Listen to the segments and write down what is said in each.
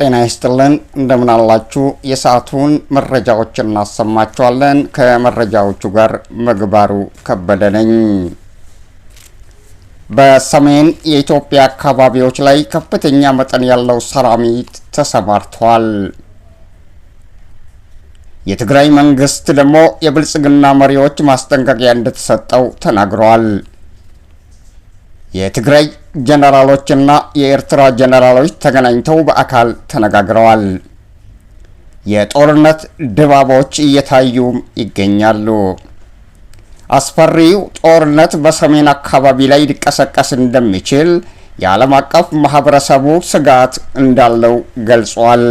ጤና ይስጥልን እንደምን አላችሁ የሰዓቱን መረጃዎችን እናሰማችኋለን ከመረጃዎቹ ጋር መግባሩ ከበደ ነኝ በሰሜን የኢትዮጵያ አካባቢዎች ላይ ከፍተኛ መጠን ያለው ሰራዊት ተሰማርቷል የትግራይ መንግስት ደግሞ የብልጽግና መሪዎች ማስጠንቀቂያ እንደተሰጠው ተናግረዋል የትግራይ ጀነራሎችና የኤርትራ ጀነራሎች ተገናኝተው በአካል ተነጋግረዋል የጦርነት ድባቦች እየታዩ ይገኛሉ አስፈሪው ጦርነት በሰሜን አካባቢ ላይ ሊቀሰቀስ እንደሚችል የዓለም አቀፍ ማህበረሰቡ ስጋት እንዳለው ገልጿል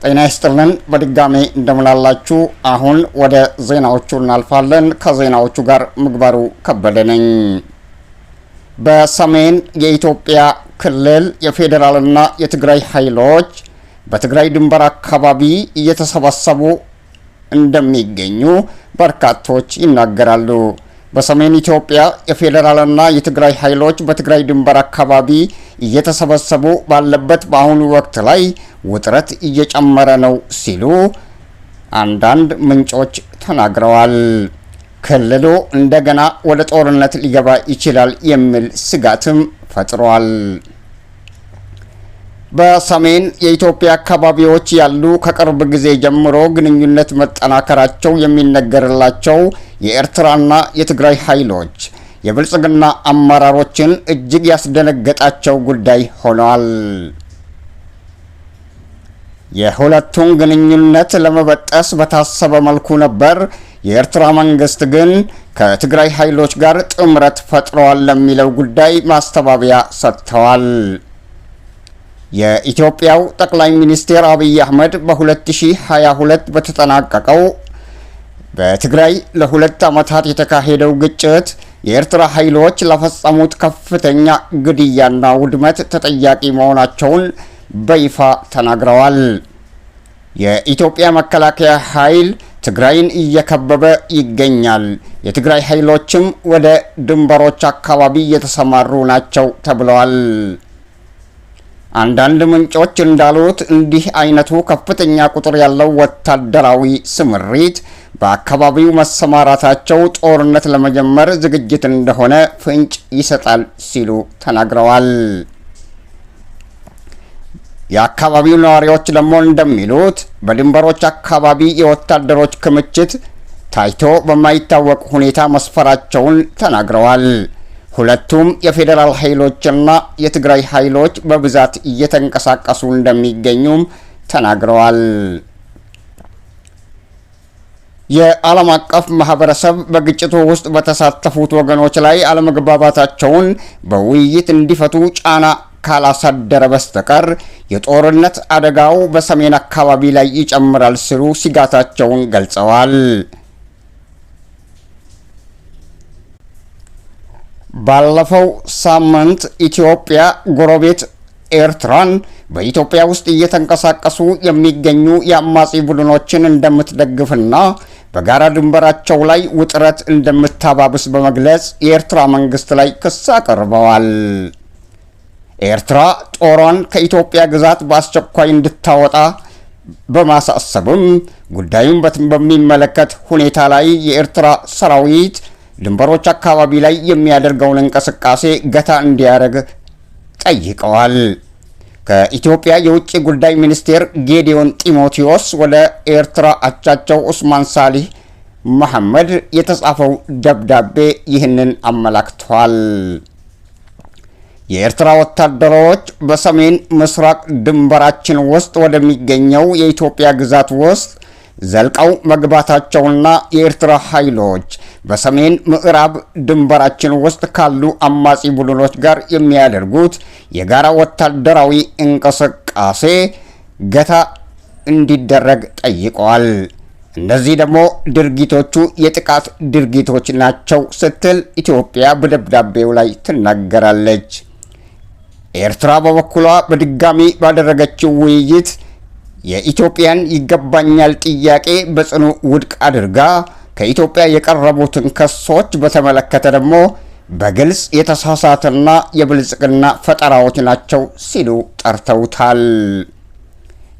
ጤና ይስጥልን በድጋሚ እንደምናላችሁ አሁን ወደ ዜናዎቹ እናልፋለን ከዜናዎቹ ጋር ምግባሩ ከበደ ነኝ በሰሜን የኢትዮጵያ ክልል የፌደራልና የትግራይ ኃይሎች በትግራይ ድንበር አካባቢ እየተሰባሰቡ እንደሚገኙ በርካቶች ይናገራሉ በሰሜን ኢትዮጵያ የፌደራልና የትግራይ ኃይሎች በትግራይ ድንበር አካባቢ እየተሰበሰቡ ባለበት በአሁኑ ወቅት ላይ ውጥረት እየጨመረ ነው ሲሉ አንዳንድ ምንጮች ተናግረዋል ክልሉ እንደገና ወደ ጦርነት ሊገባ ይችላል የሚል ስጋትም ፈጥሯል በሰሜን የኢትዮጵያ አካባቢዎች ያሉ ከቅርብ ጊዜ ጀምሮ ግንኙነት መጠናከራቸው የሚነገርላቸው የኤርትራና የትግራይ ኃይሎች የብልጽግና አመራሮችን እጅግ ያስደነገጣቸው ጉዳይ ሆኗል የሁለቱን ግንኙነት ለመበጠስ በታሰበ መልኩ ነበር የኤርትራ መንግስት ግን ከትግራይ ኃይሎች ጋር ጥምረት ፈጥሯል ለሚለው ጉዳይ ማስተባበያ ሰጥተዋል የኢትዮጵያው ጠቅላይ ሚኒስትር አብይ አህመድ በ2022 በተጠናቀቀው በትግራይ ለሁለት ዓመታት የተካሄደው ግጭት የኤርትራ ኃይሎች ለፈጸሙት ከፍተኛ ግድያና ውድመት ተጠያቂ መሆናቸውን በይፋ ተናግረዋል የኢትዮጵያ መከላከያ ኃይል ትግራይን እየከበበ ይገኛል የትግራይ ኃይሎችም ወደ ድንበሮች አካባቢ እየተሰማሩ ናቸው ተብለዋል አንዳንድ ምንጮች እንዳሉት እንዲህ አይነቱ ከፍተኛ ቁጥር ያለው ወታደራዊ ስምሪት በአካባቢው መሰማራታቸው ጦርነት ለመጀመር ዝግጅት እንደሆነ ፍንጭ ይሰጣል ሲሉ ተናግረዋል የአካባቢው ነዋሪዎች ደግሞ እንደሚሉት በድንበሮች አካባቢ የወታደሮች ክምችት ታይቶ በማይታወቅ ሁኔታ መስፈራቸውን ተናግረዋል ሁለቱም የፌደራል ኃይሎችና የትግራይ ኃይሎች በብዛት እየተንቀሳቀሱ እንደሚገኙም ተናግረዋል የዓለም አቀፍ ማህበረሰብ በግጭቱ ውስጥ በተሳተፉት ወገኖች ላይ አለመግባባታቸውን በውይይት እንዲፈቱ ጫና ካላሳደረ በስተቀር የጦርነት አደጋው በሰሜን አካባቢ ላይ ይጨምራል ሲሉ ስጋታቸውን ገልጸዋል ባለፈው ሳምንት ኢትዮጵያ ጎረቤት ኤርትራን በኢትዮጵያ ውስጥ እየተንቀሳቀሱ የሚገኙ የአማጺ ቡድኖችን እንደምትደግፍና በጋራ ድንበራቸው ላይ ውጥረት እንደምታባብስ በመግለጽ የኤርትራ መንግስት ላይ ክስ አቅርበዋል ኤርትራ ጦሯን ከኢትዮጵያ ግዛት በአስቸኳይ እንድታወጣ በማሳሰብም ጉዳዩን በሚመለከት ሁኔታ ላይ የኤርትራ ሰራዊት ድንበሮች አካባቢ ላይ የሚያደርገውን እንቅስቃሴ ገታ እንዲያደርግ ጠይቀዋል ከኢትዮጵያ የውጭ ጉዳይ ሚኒስቴር ጌዲዮን ጢሞቴዎስ ወደ ኤርትራ አቻቸው ኡስማን ሳሊህ መሐመድ የተጻፈው ደብዳቤ ይህንን አመላክቷል የኤርትራ ወታደሮች በሰሜን ምስራቅ ድንበራችን ውስጥ ወደሚገኘው የኢትዮጵያ ግዛት ውስጥ ዘልቀው መግባታቸውና የኤርትራ ኃይሎች በሰሜን ምዕራብ ድንበራችን ውስጥ ካሉ አማጺ ቡድኖች ጋር የሚያደርጉት የጋራ ወታደራዊ እንቅስቃሴ ገታ እንዲደረግ ጠይቀዋል እነዚህ ደግሞ ድርጊቶቹ የጥቃት ድርጊቶች ናቸው ስትል ኢትዮጵያ በደብዳቤው ላይ ትናገራለች ኤርትራ በበኩሏ በድጋሚ ባደረገችው ውይይት የኢትዮጵያን ይገባኛል ጥያቄ በጽኑ ውድቅ አድርጋ ከኢትዮጵያ የቀረቡትን ክሶች በተመለከተ ደግሞ በግልጽ የተሳሳተና የብልጽግና ፈጠራዎች ናቸው ሲሉ ጠርተውታል።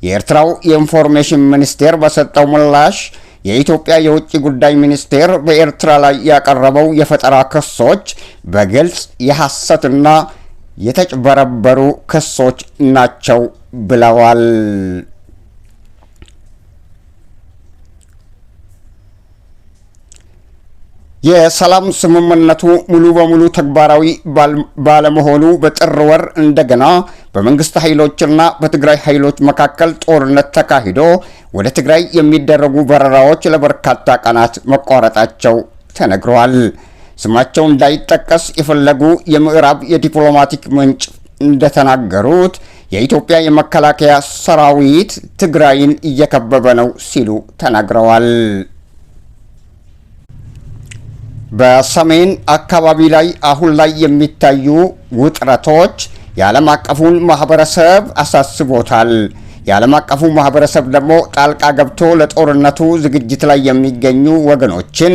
የኤርትራው የኢንፎርሜሽን ሚኒስቴር በሰጠው ምላሽ የኢትዮጵያ የውጭ ጉዳይ ሚኒስቴር በኤርትራ ላይ ያቀረበው የፈጠራ ክሶች በግልጽ የሐሰትና የተጭበረበሩ ክሶች ናቸው ብለዋል። የሰላም ስምምነቱ ሙሉ በሙሉ ተግባራዊ ባለመሆኑ በጥር ወር እንደገና በመንግስት ኃይሎችና በትግራይ ኃይሎች መካከል ጦርነት ተካሂዶ ወደ ትግራይ የሚደረጉ በረራዎች ለበርካታ ቀናት መቋረጣቸው ተነግሯል። ስማቸው እንዳይጠቀስ የፈለጉ የምዕራብ የዲፕሎማቲክ ምንጭ እንደተናገሩት የኢትዮጵያ የመከላከያ ሰራዊት ትግራይን እየከበበ ነው ሲሉ ተናግረዋል። በሰሜን አካባቢ ላይ አሁን ላይ የሚታዩ ውጥረቶች የዓለም አቀፉን ማህበረሰብ አሳስቦታል። የዓለም አቀፉ ማህበረሰብ ደግሞ ጣልቃ ገብቶ ለጦርነቱ ዝግጅት ላይ የሚገኙ ወገኖችን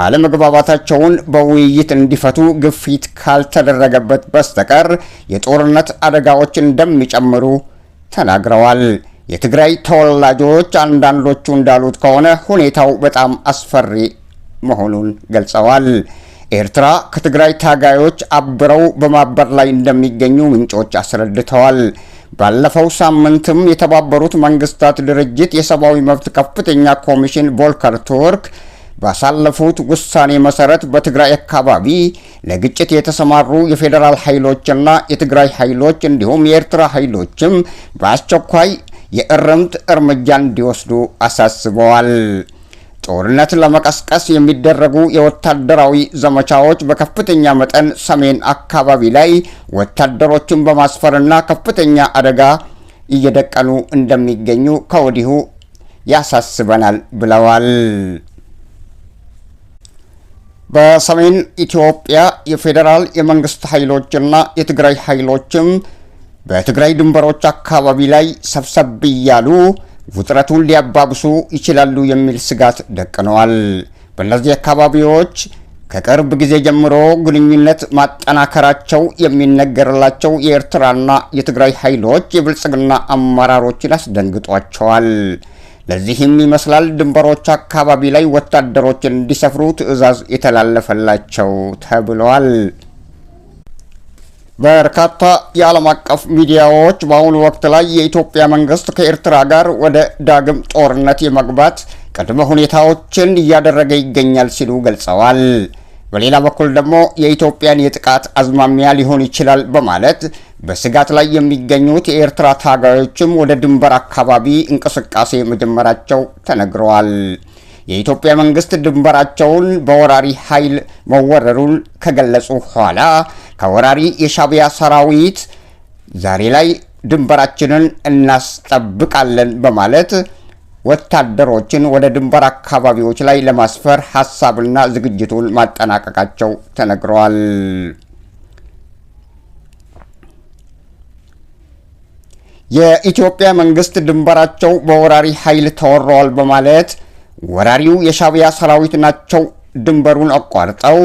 አለመግባባታቸውን በውይይት እንዲፈቱ ግፊት ካልተደረገበት በስተቀር የጦርነት አደጋዎች እንደሚጨምሩ ተናግረዋል። የትግራይ ተወላጆች አንዳንዶቹ እንዳሉት ከሆነ ሁኔታው በጣም አስፈሪ መሆኑን ገልጸዋል። ኤርትራ ከትግራይ ታጋዮች አብረው በማበር ላይ እንደሚገኙ ምንጮች አስረድተዋል። ባለፈው ሳምንትም የተባበሩት መንግስታት ድርጅት የሰብአዊ መብት ከፍተኛ ኮሚሽን ቮልከር ቱርክ ባሳለፉት ውሳኔ መሰረት በትግራይ አካባቢ ለግጭት የተሰማሩ የፌዴራል ኃይሎችና የትግራይ ኃይሎች እንዲሁም የኤርትራ ኃይሎችም በአስቸኳይ የእርምት እርምጃ እንዲወስዱ አሳስበዋል። ጦርነት ለመቀስቀስ የሚደረጉ የወታደራዊ ዘመቻዎች በከፍተኛ መጠን ሰሜን አካባቢ ላይ ወታደሮችን በማስፈርና ከፍተኛ አደጋ እየደቀኑ እንደሚገኙ ከወዲሁ ያሳስበናል ብለዋል። በሰሜን ኢትዮጵያ የፌዴራል የመንግስት ኃይሎችና የትግራይ ኃይሎችም በትግራይ ድንበሮች አካባቢ ላይ ሰብሰብ እያሉ ውጥረቱን ሊያባብሱ ይችላሉ የሚል ስጋት ደቅነዋል። በእነዚህ አካባቢዎች ከቅርብ ጊዜ ጀምሮ ግንኙነት ማጠናከራቸው የሚነገርላቸው የኤርትራና የትግራይ ኃይሎች የብልጽግና አመራሮችን አስደንግጧቸዋል። ለዚህም ይመስላል ድንበሮች አካባቢ ላይ ወታደሮች እንዲሰፍሩ ትዕዛዝ የተላለፈላቸው ተብለዋል። በርካታ የዓለም አቀፍ ሚዲያዎች በአሁኑ ወቅት ላይ የኢትዮጵያ መንግስት ከኤርትራ ጋር ወደ ዳግም ጦርነት የመግባት ቅድመ ሁኔታዎችን እያደረገ ይገኛል ሲሉ ገልጸዋል። በሌላ በኩል ደግሞ የኢትዮጵያን የጥቃት አዝማሚያ ሊሆን ይችላል በማለት በስጋት ላይ የሚገኙት የኤርትራ ታጋዮችም ወደ ድንበር አካባቢ እንቅስቃሴ መጀመራቸው ተነግረዋል። የኢትዮጵያ መንግስት ድንበራቸውን በወራሪ ኃይል መወረሩን ከገለጹ ኋላ ከወራሪ የሻዕቢያ ሰራዊት ዛሬ ላይ ድንበራችንን እናስጠብቃለን በማለት ወታደሮችን ወደ ድንበር አካባቢዎች ላይ ለማስፈር ሐሳብና ዝግጅቱን ማጠናቀቃቸው ተነግረዋል። የኢትዮጵያ መንግስት ድንበራቸው በወራሪ ኃይል ተወረዋል በማለት ወራሪው የሻዕቢያ ሰራዊት ናቸው ድንበሩን አቋርጠው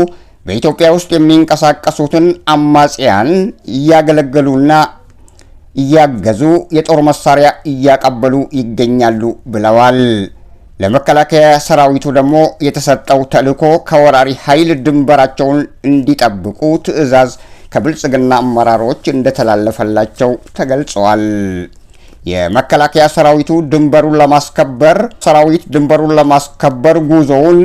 በኢትዮጵያ ውስጥ የሚንቀሳቀሱትን አማጽያን እያገለገሉና እያገዙ የጦር መሳሪያ እያቀበሉ ይገኛሉ ብለዋል። ለመከላከያ ሰራዊቱ ደግሞ የተሰጠው ተልዕኮ ከወራሪ ኃይል ድንበራቸውን እንዲጠብቁ ትዕዛዝ ከብልጽግና አመራሮች እንደተላለፈላቸው ተገልጿል። የመከላከያ ሰራዊቱ ድንበሩን ለማስከበር ጉዞውን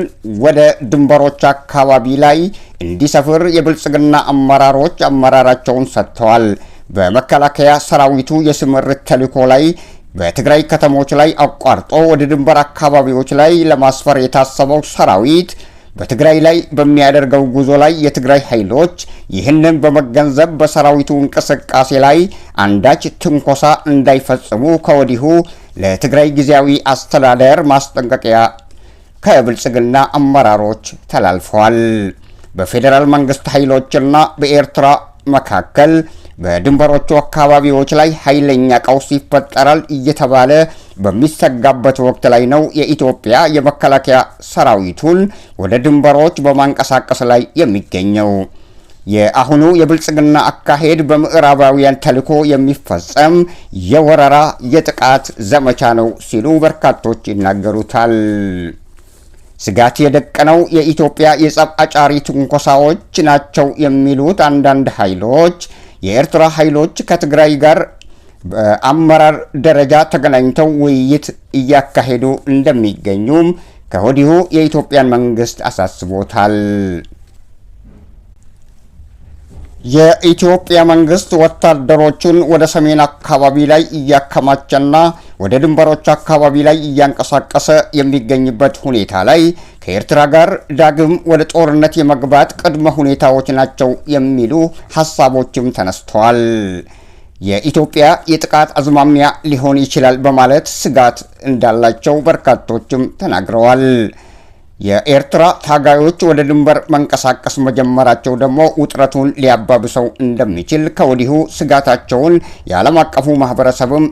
ወደ ድንበሮች አካባቢ ላይ እንዲሰፍር የብልጽግና አመራሮች አመራራቸውን ሰጥተዋል። በመከላከያ ሰራዊቱ የስምሪት ተልዕኮ ላይ በትግራይ ከተሞች ላይ አቋርጦ ወደ ድንበር አካባቢዎች ላይ ለማስፈር የታሰበው ሰራዊት በትግራይ ላይ በሚያደርገው ጉዞ ላይ የትግራይ ኃይሎች ይህንን በመገንዘብ በሰራዊቱ እንቅስቃሴ ላይ አንዳች ትንኮሳ እንዳይፈጽሙ ከወዲሁ ለትግራይ ጊዜያዊ አስተዳደር ማስጠንቀቂያ ከብልጽግና አመራሮች ተላልፈዋል። በፌዴራል መንግስት ኃይሎችና በኤርትራ መካከል በድንበሮቹ አካባቢዎች ላይ ኃይለኛ ቀውስ ይፈጠራል እየተባለ በሚሰጋበት ወቅት ላይ ነው የኢትዮጵያ የመከላከያ ሰራዊቱን ወደ ድንበሮች በማንቀሳቀስ ላይ የሚገኘው። የአሁኑ የብልጽግና አካሄድ በምዕራባውያን ተልዕኮ የሚፈጸም የወረራ የጥቃት ዘመቻ ነው ሲሉ በርካቶች ይናገሩታል። ስጋት የደቀነው የኢትዮጵያ የጸብ አጫሪ ትንኮሳዎች ናቸው የሚሉት አንዳንድ ኃይሎች የኤርትራ ኃይሎች ከትግራይ ጋር በአመራር ደረጃ ተገናኝተው ውይይት እያካሄዱ እንደሚገኙም ከወዲሁ የኢትዮጵያን መንግስት አሳስቦታል። የኢትዮጵያ መንግስት ወታደሮቹን ወደ ሰሜን አካባቢ ላይ እያከማቸና ወደ ድንበሮች አካባቢ ላይ እያንቀሳቀሰ የሚገኝበት ሁኔታ ላይ ከኤርትራ ጋር ዳግም ወደ ጦርነት የመግባት ቅድመ ሁኔታዎች ናቸው የሚሉ ሀሳቦችም ተነስተዋል። የኢትዮጵያ የጥቃት አዝማሚያ ሊሆን ይችላል በማለት ስጋት እንዳላቸው በርካቶችም ተናግረዋል። የኤርትራ ታጋዮች ወደ ድንበር መንቀሳቀስ መጀመራቸው ደግሞ ውጥረቱን ሊያባብሰው እንደሚችል ከወዲሁ ስጋታቸውን የዓለም አቀፉ ማህበረሰብም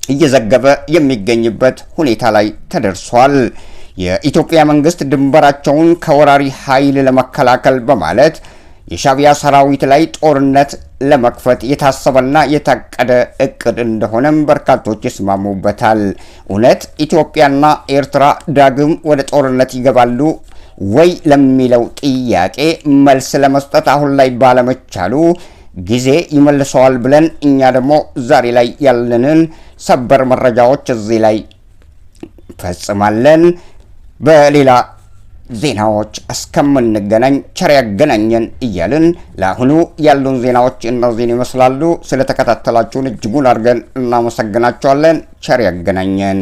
እየዘገበ የሚገኝበት ሁኔታ ላይ ተደርሷል። የኢትዮጵያ መንግስት ድንበራቸውን ከወራሪ ኃይል ለመከላከል በማለት የሻዕቢያ ሰራዊት ላይ ጦርነት ለመክፈት የታሰበና የታቀደ እቅድ እንደሆነም በርካቶች ይስማሙበታል። እውነት ኢትዮጵያና ኤርትራ ዳግም ወደ ጦርነት ይገባሉ ወይ ለሚለው ጥያቄ መልስ ለመስጠት አሁን ላይ ባለመቻሉ ጊዜ ይመልሰዋል ብለን እኛ ደግሞ ዛሬ ላይ ያለንን ሰበር መረጃዎች እዚህ ላይ ፈጽማለን። በሌላ ዜናዎች እስከምንገናኝ ቸር ያገናኘን እያልን ለአሁኑ ያሉን ዜናዎች እነዚህን ይመስላሉ። ስለተከታተላችሁን እጅጉን አድርገን እናመሰግናችኋለን። ቸር ያገናኘን።